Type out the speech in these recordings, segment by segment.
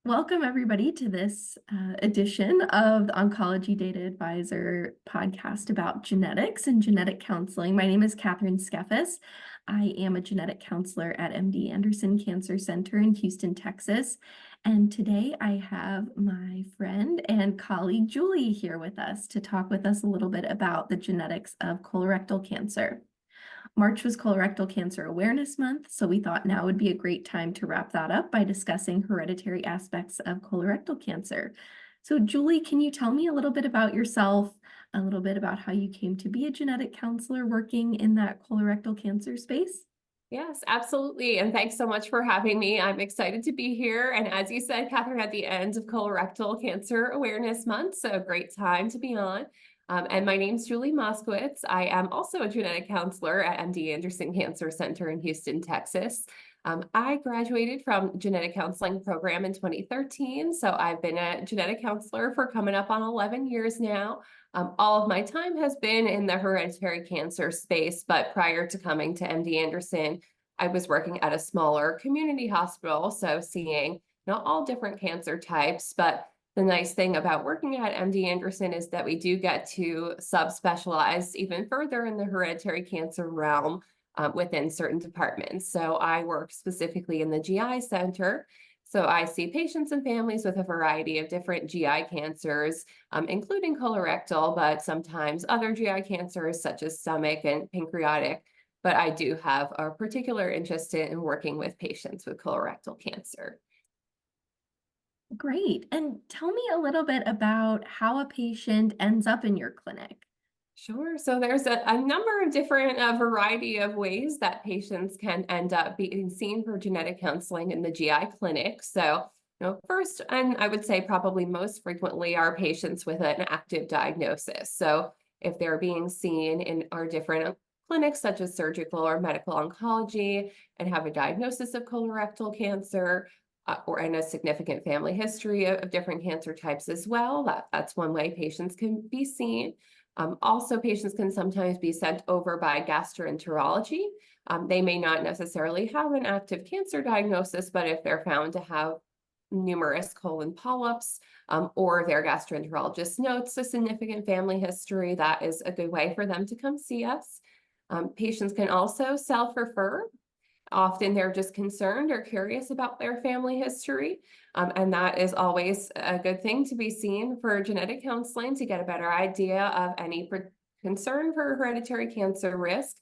Welcome everybody to this edition of the Oncology Data Advisor podcast about genetics and genetic counseling. My name is Catherine Skefos. I am a genetic counselor at MD Anderson Cancer Center in Houston, Texas. And today I have my friend and colleague Julie here with us to talk with us a little bit about the genetics of colorectal cancer. March was Colorectal Cancer Awareness Month, so we thought now would be a great time to wrap that up by discussing hereditary aspects of colorectal cancer. So Julie, can you tell me a little bit about yourself, a little bit about how you came to be a genetic counselor working in that colorectal cancer space? Yes, absolutely. And thanks so much for having me. I'm excited to be here. And as you said, Catherine, at the end of Colorectal Cancer Awareness Month, so a great time to be on. And my name's Julie Moskowitz. I am also a genetic counselor at MD Anderson Cancer Center in Houston, Texas. I graduated from genetic counseling program in 2013. So I've been a genetic counselor for coming up on 11 years now. All of my time has been in the hereditary cancer space, but prior to coming to MD Anderson, I was working at a smaller community hospital, so seeing all different cancer types. But the nice thing about working at MD Anderson is that we do get to subspecialize even further in the hereditary cancer realm within certain departments. So I work specifically in the GI center. So I see patients and families with a variety of different GI cancers, including colorectal, but sometimes other GI cancers such as stomach and pancreatic. But I do have a particular interest in working with patients with colorectal cancer. Great. And tell me a little bit about how a patient ends up in your clinic. Sure. So there's a number of different variety of ways that patients can end up being seen for genetic counseling in the GI clinic. So, first, and I would say probably most frequently, are patients with an active diagnosis. So if they're being seen in our different clinics, such as surgical or medical oncology, and have a diagnosis of colorectal cancer, or in a significant family history of different cancer types as well, that's one way patients can be seen. Also, patients can sometimes be sent over by gastroenterology. They may not necessarily have an active cancer diagnosis, but if they're found to have numerous colon polyps, or their gastroenterologist notes a significant family history, that is a good way for them to come see us. Patients can also self-refer. Often they're just concerned or curious about their family history. And that is always a good thing to be seen for genetic counseling to get a better idea of any concern for hereditary cancer risk.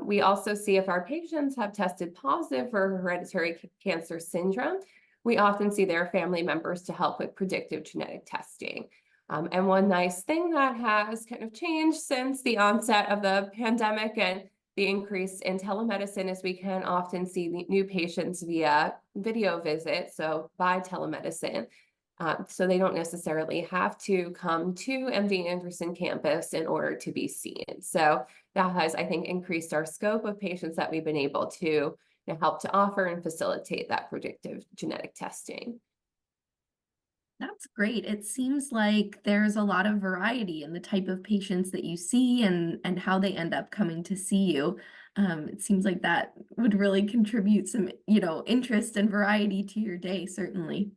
We also see if our patients have tested positive for hereditary cancer syndrome, we often see their family members to help with predictive genetic testing. And one nice thing that has kind of changed since the onset of the pandemic and the increase in telemedicine is we can often see new patients via video visit, so by telemedicine. So they don't necessarily have to come to MD Anderson campus in order to be seen. So that has, I think, increased our scope of patients that we've been able to help to offer and facilitate that predictive genetic testing. That's great. It seems like there's a lot of variety in the type of patients that you see and how they end up coming to see you. It seems like that would really contribute some, interest and variety to your day, certainly.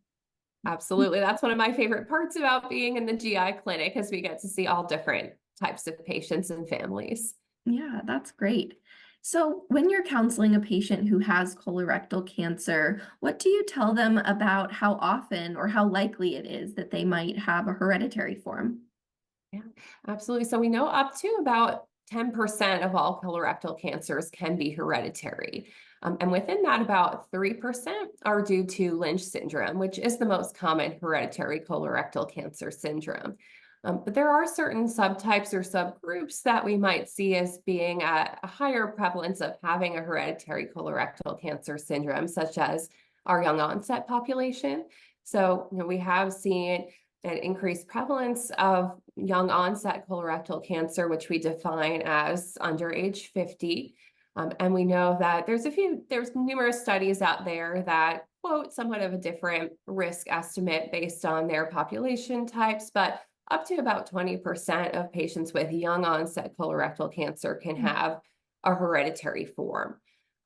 Absolutely. That's one of my favorite parts about being in the GI clinic, is we get to see all different types of patients and families. Yeah, that's great. So when you're counseling a patient who has colorectal cancer, what do you tell them about how often or how likely it is that they might have a hereditary form? Yeah, absolutely. So we know up to about 10% of all colorectal cancers can be hereditary. And within that, about 3% are due to Lynch syndrome, which is the most common hereditary colorectal cancer syndrome. But there are certain subtypes or subgroups that we might see as being at a higher prevalence of having a hereditary colorectal cancer syndrome, such as our young onset population. So, we have seen an increased prevalence of young onset colorectal cancer, which we define as under age 50. And we know that there's numerous studies out there that quote somewhat of a different risk estimate based on their population types, but up to about 20% of patients with young onset colorectal cancer can have a hereditary form.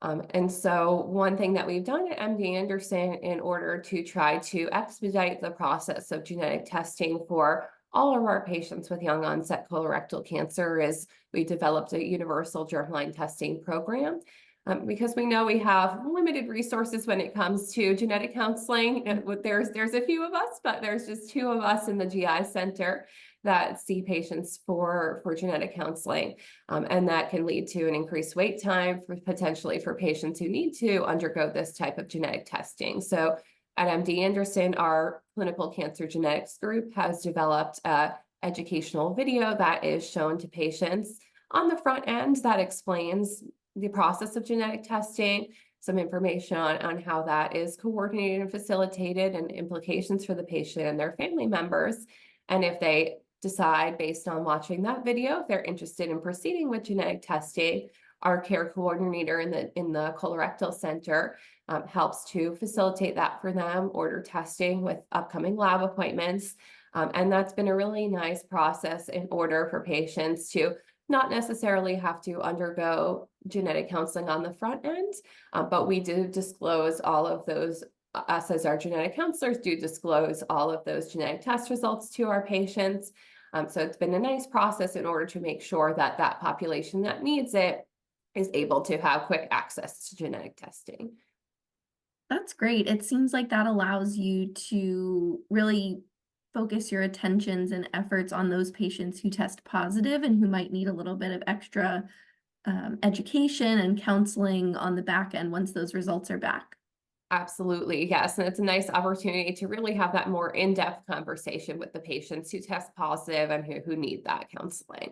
And so one thing that we've done at MD Anderson in order to try to expedite the process of genetic testing for all of our patients with young onset colorectal cancer is we developed a universal germline testing program. Because we know we have limited resources when it comes to genetic counseling. And there's a few of us, but there's just 2 of us in the GI center that see patients for genetic counseling. And that can lead to an increased wait time potentially for patients who need to undergo this type of genetic testing. So at MD Anderson, our clinical cancer genetics group has developed an educational video that is shown to patients on the front end that explains the process of genetic testing, some information on how that is coordinated and facilitated and implications for the patient and their family members. And if they decide based on watching that video, if they're interested in proceeding with genetic testing, our care coordinator in the colorectal center helps to facilitate that for them, order testing with upcoming lab appointments. And that's been a really nice process in order for patients to not necessarily have to undergo genetic counseling on the front end, but we do disclose all of those, us as our genetic counselors do disclose all of those genetic test results to our patients. So it's been a nice process in order to make sure that that population that needs it is able to have quick access to genetic testing. That's great. It seems like that allows you to really focus your attentions and efforts on those patients who test positive and who might need a little bit of extra education and counseling on the back end once those results are back. Absolutely, yes. And it's a nice opportunity to really have that more in-depth conversation with the patients who test positive and who need that counseling.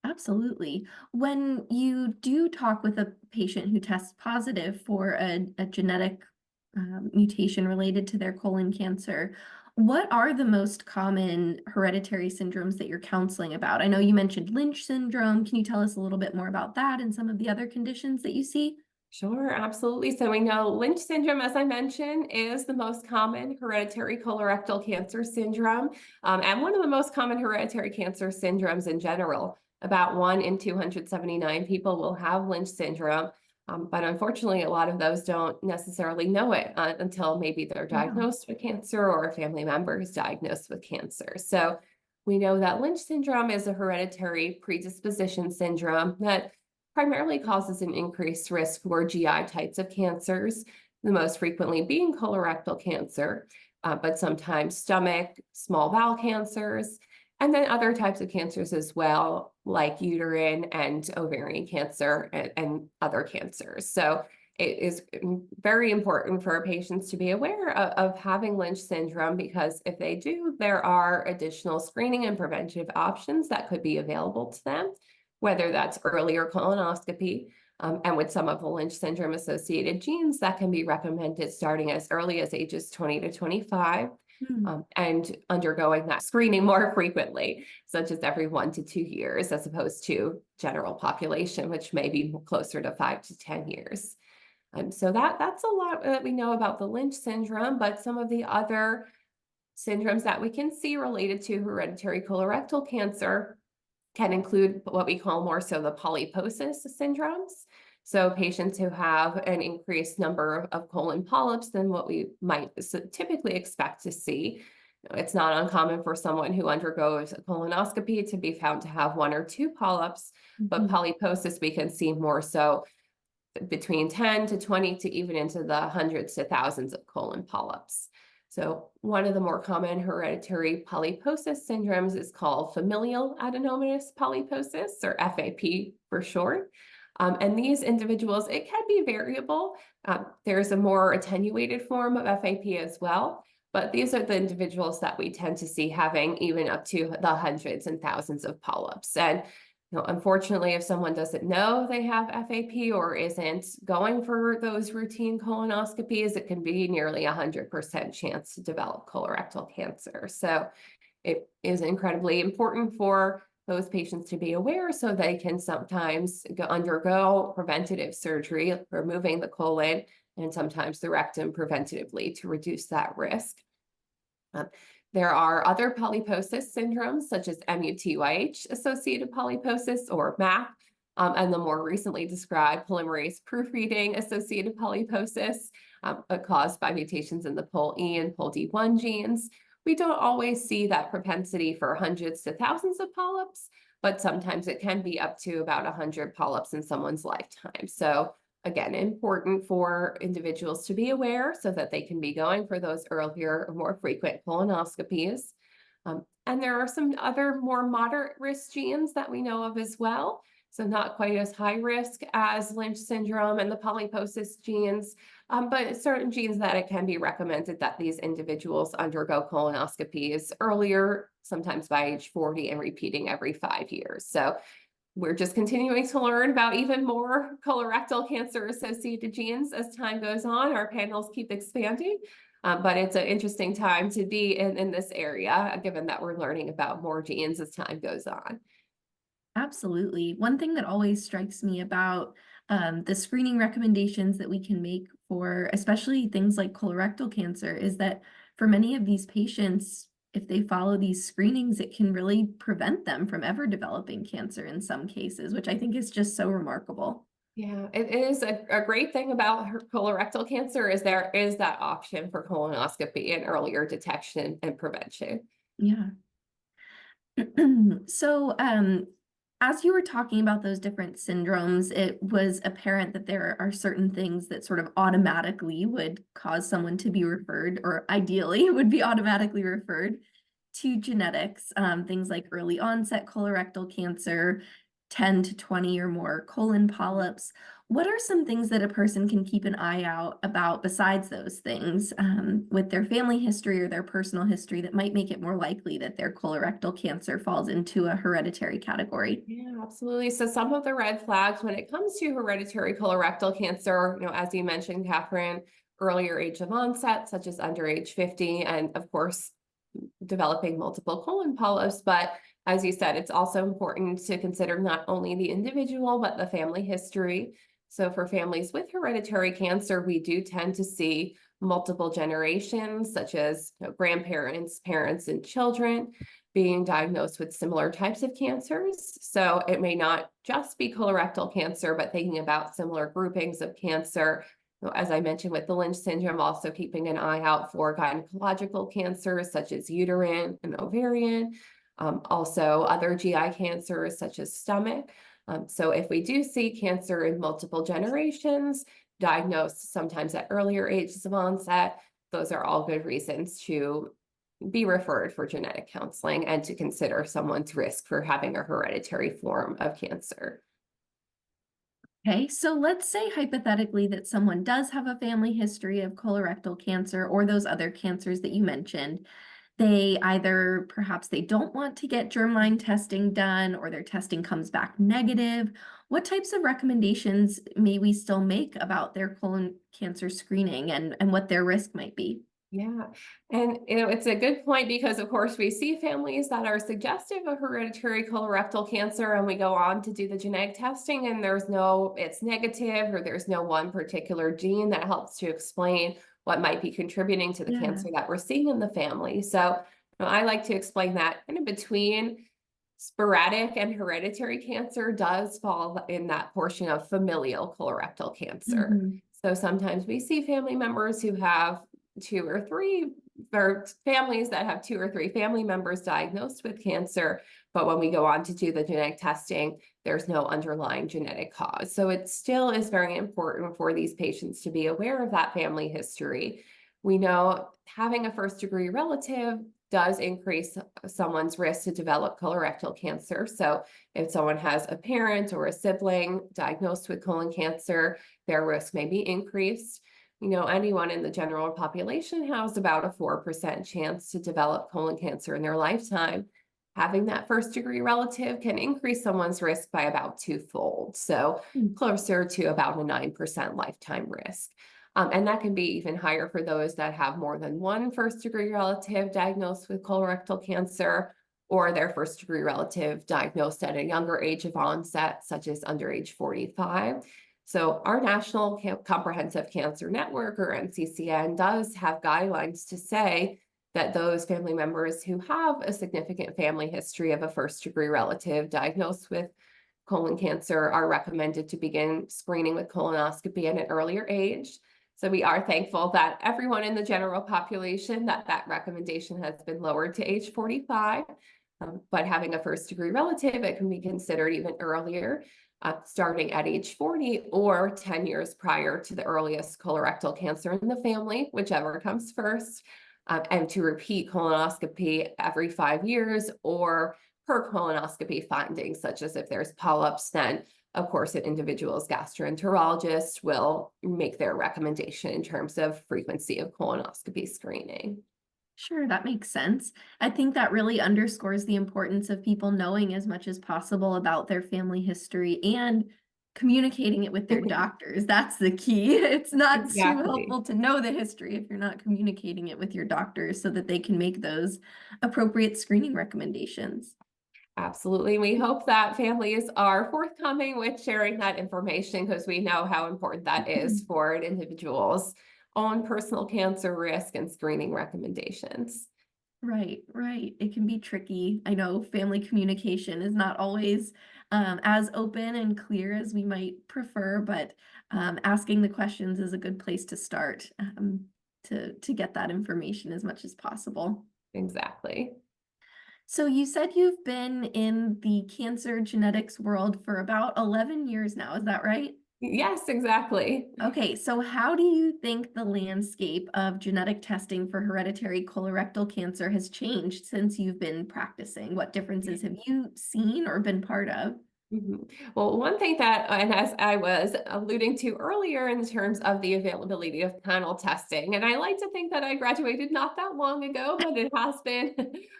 Absolutely. When you do talk with a patient who tests positive for a genetic mutation related to their colon cancer, what are the most common hereditary syndromes that you're counseling about? I know you mentioned Lynch syndrome. Can you tell us a little bit more about that and some of the other conditions that you see? Sure, absolutely. So we know Lynch syndrome, as I mentioned, is the most common hereditary colorectal cancer syndrome, and one of the most common hereditary cancer syndromes in general. About 1 in 279 people will have Lynch syndrome, but unfortunately, a lot of those don't necessarily know it until maybe they're Wow. diagnosed with cancer or a family member is diagnosed with cancer. So we know that Lynch syndrome is a hereditary predisposition syndrome that primarily causes an increased risk for GI types of cancers, the most frequently being colorectal cancer, but sometimes stomach, small bowel cancers, and then other types of cancers as well, like uterine and ovarian cancer and other cancers. So it is very important for patients to be aware of having Lynch syndrome because if they do, there are additional screening and preventive options that could be available to them, whether that's earlier colonoscopy, and with some of the Lynch syndrome associated genes that can be recommended starting as early as ages 20 to 25, Hmm. and undergoing that screening more frequently, such as every 1 to 2 years, as opposed to general population, which may be closer to 5 to 10 years. So that's a lot that we know about the Lynch syndrome, but some of the other syndromes that we can see related to hereditary colorectal cancer can include what we call more so the polyposis syndromes. So patients who have an increased number of colon polyps than what we might typically expect to see. It's not uncommon for someone who undergoes a colonoscopy to be found to have 1 or 2 polyps, but Mhm. polyposis we can see more so between 10 to 20 to even into the hundreds to thousands of colon polyps. So one of the more common hereditary polyposis syndromes is called familial adenomatous polyposis, or FAP for short. And these individuals, it can be variable. There's a more attenuated form of FAP as well, but these are the individuals that we tend to see having even up to the hundreds and thousands of polyps. And unfortunately, if someone doesn't know they have FAP or isn't going for those routine colonoscopies, it can be nearly 100% chance to develop colorectal cancer. So it is incredibly important for those patients to be aware so they can sometimes undergo preventative surgery, removing the colon and sometimes the rectum preventatively to reduce that risk. Um, there are other polyposis syndromes, such as MUTYH associated polyposis or MAP, and the more recently described polymerase proofreading associated polyposis, caused by mutations in the POL-E and POL-D1 genes. We don't always see that propensity for hundreds to thousands of polyps, but sometimes it can be up to about 100 polyps in someone's lifetime. So again, important for individuals to be aware so that they can be going for those earlier or more frequent colonoscopies. And there are some other more moderate risk genes that we know of as well. So not quite as high risk as Lynch syndrome and the polyposis genes, but certain genes that it can be recommended that these individuals undergo colonoscopies earlier, sometimes by age 40 and repeating every 5 years. So we're just continuing to learn about even more colorectal cancer associated genes as time goes on. Our panels keep expanding, but it's an interesting time to be in this area, given that we're learning about more genes as time goes on. Absolutely. One thing that always strikes me about the screening recommendations that we can make for especially things like colorectal cancer is that for many of these patients, if they follow these screenings, it can really prevent them from ever developing cancer in some cases, which I think is just so remarkable. Yeah, it is a great thing about colorectal cancer is there is that option for colonoscopy and earlier detection and prevention. Yeah. So, as you were talking about those different syndromes, it was apparent that there are certain things that sort of automatically would cause someone to be referred, or ideally would be automatically referred to genetics, things like early onset colorectal cancer, 10 to 20 or more colon polyps. What are some things that a person can keep an eye out about besides those things with their family history or their personal history that might make it more likely that their colorectal cancer falls into a hereditary category? Yeah, absolutely. So some of the red flags when it comes to hereditary colorectal cancer, as you mentioned, Catherine, earlier age of onset, such as under age 50, and of course, developing multiple colon polyps. But as you said, it's also important to consider not only the individual, but the family history. So for families with hereditary cancer, we do tend to see multiple generations, such as grandparents, parents, and children being diagnosed with similar types of cancers. So it may not just be colorectal cancer, but thinking about similar groupings of cancer. As I mentioned with the Lynch syndrome, also keeping an eye out for gynecological cancers such as uterine and ovarian, also other GI cancers such as stomach. So if we do see cancer in multiple generations, diagnosed sometimes at earlier ages of onset, those are all good reasons to be referred for genetic counseling and to consider someone's risk for having a hereditary form of cancer. Okay, so let's say hypothetically that someone does have a family history of colorectal cancer or those other cancers that you mentioned. They either perhaps they don't want to get germline testing done or their testing comes back negative. What types of recommendations may we still make about their colon cancer screening and what their risk might be? Yeah, and it's a good point because of course we see families that are suggestive of hereditary colorectal cancer and we go on to do the genetic testing and it's negative or there's no one particular gene that helps to explain what might be contributing to the Yeah. cancer that we're seeing in the family. So I like to explain that kind of between sporadic and hereditary cancer does fall in that portion of familial colorectal cancer. Mhm. So sometimes we see family members who have two or three, or families that have two or three family members diagnosed with cancer. But when we go on to do the genetic testing, there's no underlying genetic cause. So it still is very important for these patients to be aware of that family history. We know having a first degree relative does increase someone's risk to develop colorectal cancer. So if someone has a parent or a sibling diagnosed with colon cancer, their risk may be increased. Anyone in the general population has about a 4% chance to develop colon cancer in their lifetime. Having that first degree relative can increase someone's risk by about twofold. So closer to about a 9% lifetime risk. And that can be even higher for those that have more than one first degree relative diagnosed with colorectal cancer or their first degree relative diagnosed at a younger age of onset, such as under age 45. So our National Comprehensive Cancer Network, or NCCN, does have guidelines to say that those family members who have a significant family history of a first degree relative diagnosed with colon cancer are recommended to begin screening with colonoscopy at an earlier age. So we are thankful that everyone in the general population, that recommendation has been lowered to age 45. But having a first-degree relative, it can be considered even earlier, starting at age 40 or 10 years prior to the earliest colorectal cancer in the family, whichever comes first, and to repeat colonoscopy every 5 years or per colonoscopy findings, such as if there's polyps, then of course an individual's gastroenterologist will make their recommendation in terms of frequency of colonoscopy screening. Sure, that makes sense. I think that really underscores the importance of people knowing as much as possible about their family history and communicating it with their doctors. That's the key. It's not too Exactly. helpful to know the history if you're not communicating it with your doctors so that they can make those appropriate screening recommendations. Absolutely. We hope that families are forthcoming with sharing that information because we know how important that is for an individual's own personal cancer risk and screening recommendations. Right, right. It can be tricky. I know family communication is not always as open and clear as we might prefer, but asking the questions is a good place to start to get that information as much as possible. Exactly. So you said you've been in the cancer genetics world for about 11 years now, is that right? Yes, exactly. Okay, so how do you think the landscape of genetic testing for hereditary colorectal cancer has changed since you've been practicing? What differences have you seen or been part of? Mhm. Well, one thing that, and as I was alluding to earlier in terms of the availability of panel testing, and I like to think that I graduated not that long ago, but it has been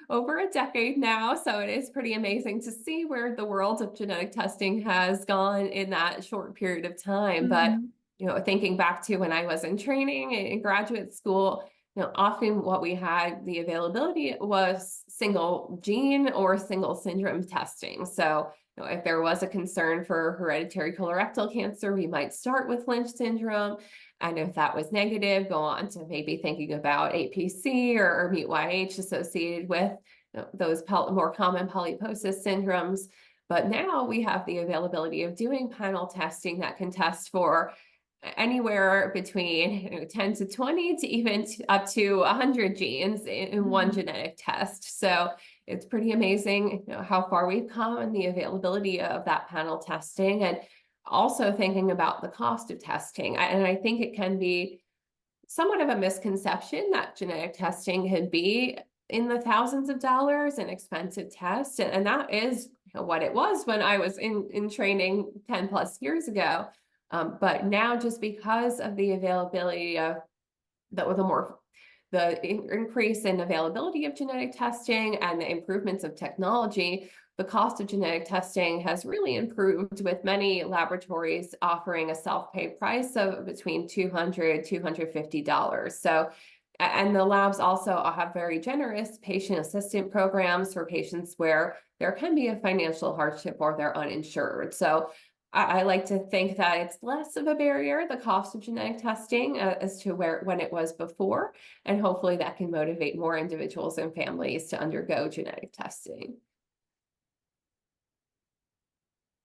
over a decade now. So it is pretty amazing to see where the world of genetic testing has gone in that short period of time. But, Mhm. thinking back to when I was in training in graduate school, often what we had the availability was single gene or single syndrome testing. So if there was a concern for hereditary colorectal cancer, we might start with Lynch syndrome. And if that was negative, go on to maybe thinking about APC or MUT-YH associated with those more common polyposis syndromes. But now we have the availability of doing panel testing that can test for anywhere between 10 to 20 to even up to 100 genes in one Mhm. genetic test. So it's pretty amazing, how far we've come and the availability of that panel testing, and also thinking about the cost of testing. And I think it can be somewhat of a misconception that genetic testing can be in the thousands of dollars, an expensive test. And that is what it was when I was in training 10 plus years ago. But now, just because of the availability of the increase in availability of genetic testing and the improvements of technology, the cost of genetic testing has really improved, with many laboratories offering a self-pay price of between $200 to $250. So, and the labs also have very generous patient assistance programs for patients where there can be a financial hardship or they're uninsured. So I like to think that it's less of a barrier, the cost of genetic testing, as to when it was before, and hopefully that can motivate more individuals and families to undergo genetic testing.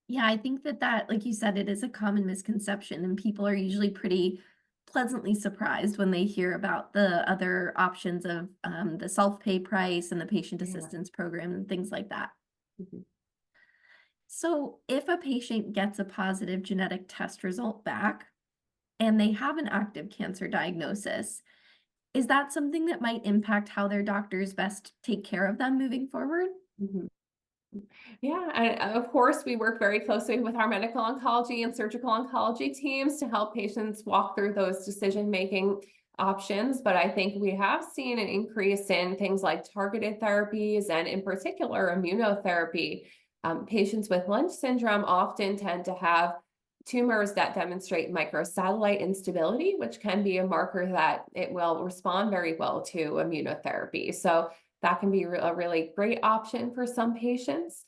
Yeah, I think that, like you said, it is a common misconception, and people are usually pretty pleasantly surprised when they hear about the other options of the self-pay price and the patient Yeah. assistance program and things like that. Mhm. So, if a patient gets a positive genetic test result back and they have an active cancer diagnosis, is that something that might impact how their doctors best take care of them moving forward? Mhm. Yeah, and of course, we work very closely with our medical oncology and surgical oncology teams to help patients walk through those decision-making options. But I think we have seen an increase in things like targeted therapies and, in particular, immunotherapy. Patients with Lynch syndrome often tend to have tumors that demonstrate microsatellite instability, which can be a marker that it will respond very well to immunotherapy. So that can be a really great option for some patients.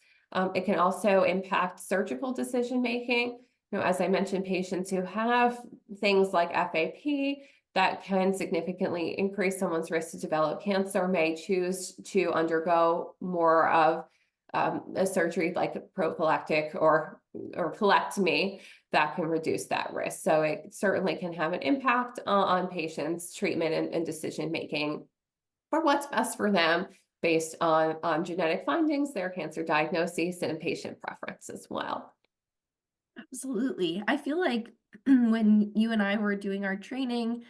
It can also impact surgical decision making. As I mentioned, patients who have things like FAP that can significantly increase someone's risk to develop cancer may choose to undergo more of a surgery like prophylactic or or colectomy that can reduce that risk. So it certainly can have an impact on patients' treatment and decision making for what's best for them based on genetic findings, their cancer diagnosis, and patient preference as well. Absolutely. I feel like when you and I were doing our training,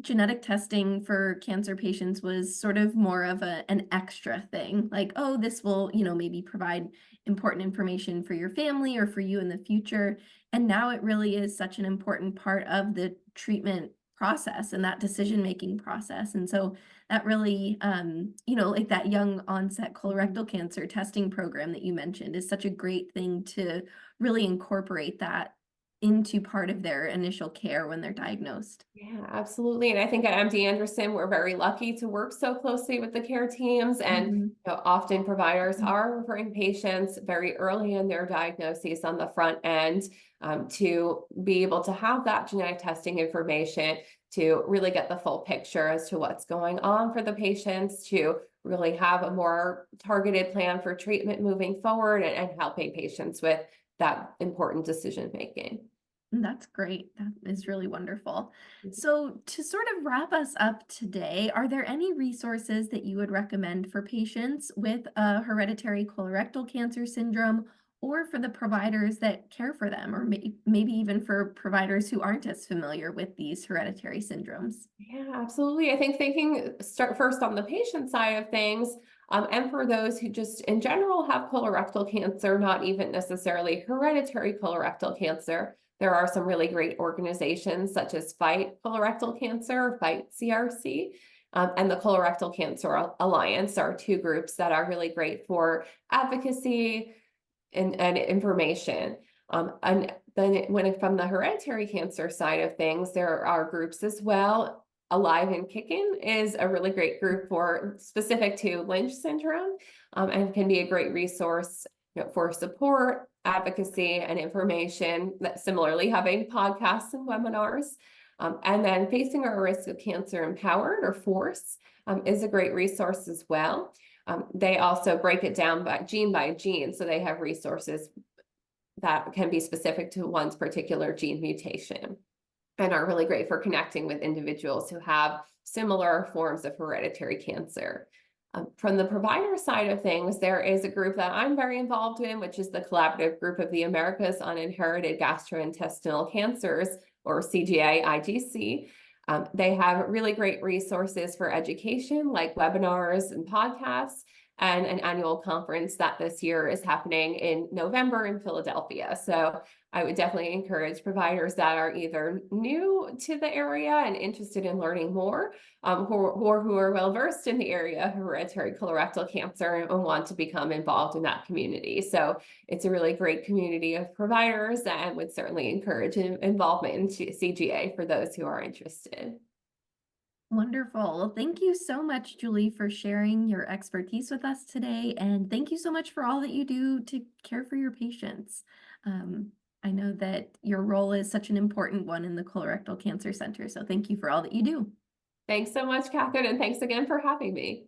genetic testing for cancer patients was sort of more of an extra thing. Like, oh, this will, maybe provide important information for your family or for you in the future. And now it really is such an important part of the treatment process and that decision-making process. And so that really, like that young onset colorectal cancer testing program that you mentioned is such a great thing to really incorporate that into part of their initial care when they're diagnosed. Yeah, absolutely. And I think at MD Anderson, we're very lucky to work so closely with the care teams. And Mhm. often providers are referring patients very early in their diagnosis on the front end to be able to have that genetic testing information to really get the full picture as to what's going on for the patients, to really have a more targeted plan for treatment moving forward and helping patients with that important decision making. That's great. That is really wonderful. So, to sort of wrap us up today, are there any resources that you would recommend for patients with a hereditary colorectal cancer syndrome or for the providers that care for them, or maybe even for providers who aren't as familiar with these hereditary syndromes? Yeah, absolutely. I think thinking start first on the patient side of things, and for those who just in general have colorectal cancer, not even necessarily hereditary colorectal cancer, there are some really great organizations such as Fight Colorectal Cancer, Fight CRC, and the Colorectal Cancer Alliance are two groups that are really great for advocacy and information. And then from the hereditary cancer side of things, there are groups as well. Alive and Kicking is a really great group for specific to Lynch syndrome, and can be a great resource, for support, advocacy, and information. That similarly having podcasts and webinars. And then Facing Our Risk of Cancer Empowered, or FORCE, is a great resource as well. They also break it down by gene, so they have resources that can be specific to one's particular gene mutation and are really great for connecting with individuals who have similar forms of hereditary cancer. From the provider side of things, there is a group that I'm very involved in, which is the Collaborative Group of the Americas on Inherited Gastrointestinal Cancers, or CGA-IGC. They have really great resources for education, like webinars and podcasts, and an annual conference that this year is happening in November in Philadelphia. So I would definitely encourage providers that are either new to the area and interested in learning more, or who are well versed in the area of hereditary colorectal cancer and want to become involved in that community. So it's a really great community of providers, and would certainly encourage involvement in CGA for those who are interested. Wonderful. Well, thank you so much, Julie, for sharing your expertise with us today. And thank you so much for all that you do to care for your patients. Um, I know that your role is such an important one in the Colorectal Cancer Center. So thank you for all that you do. Thanks so much, Catherine, and thanks again for having me.